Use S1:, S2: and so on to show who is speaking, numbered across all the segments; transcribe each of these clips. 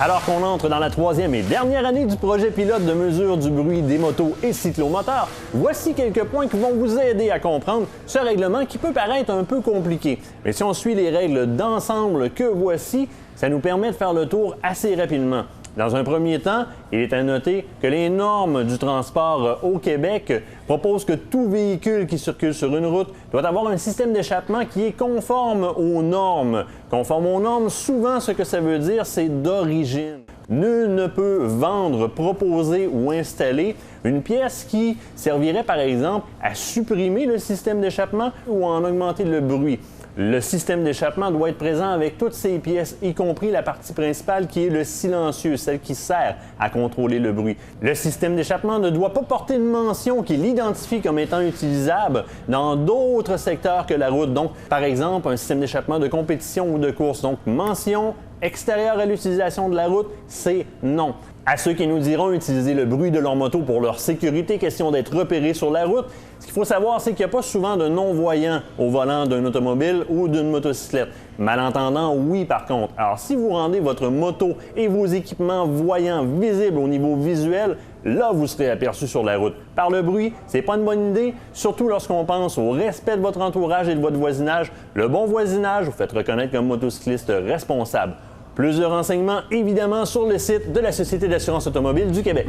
S1: Alors qu'on entre dans la troisième et dernière année du projet pilote de mesure du bruit des motos et cyclomoteurs, voici quelques points qui vont vous aider à comprendre ce règlement qui peut paraître un peu compliqué. Mais si on suit les règles d'ensemble que voici, ça nous permet de faire le tour assez rapidement. Dans un premier temps, il est à noter que les normes du transport au Québec proposent que tout véhicule qui circule sur une route doit avoir un système d'échappement qui est conforme aux normes. Conforme aux normes, souvent ce que ça veut dire, c'est d'origine. Nul ne peut vendre, proposer ou installer une pièce qui servirait par exemple à supprimer le système d'échappement ou à en augmenter le bruit. Le système d'échappement doit être présent avec toutes ces pièces, y compris la partie principale qui est le silencieux, celle qui sert à contrôler le bruit. Le système d'échappement ne doit pas porter une mention qui l'identifie comme étant utilisable dans d'autres secteurs que la route. Donc, par exemple, un système d'échappement de compétition ou de course. Donc, mention extérieure à l'utilisation de la route, c'est non. À ceux qui nous diront utiliser le bruit de leur moto pour leur sécurité, question d'être repérés sur la route, ce qu'il faut savoir, c'est qu'il n'y a pas souvent de non-voyants au volant d'un automobile ou d'une motocyclette. Malentendant, oui par contre. Alors si vous rendez votre moto et vos équipements voyants visibles au niveau visuel, là vous serez aperçu sur la route. Par le bruit, c'est pas une bonne idée, surtout lorsqu'on pense au respect de votre entourage et de votre voisinage. Le bon voisinage vous fait reconnaître comme motocycliste responsable. Plus de renseignements, évidemment, sur le site de la Société d'assurance automobile du Québec.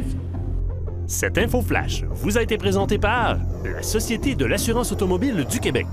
S2: Cette info flash vous a été présentée par la Société de l'assurance automobile du Québec.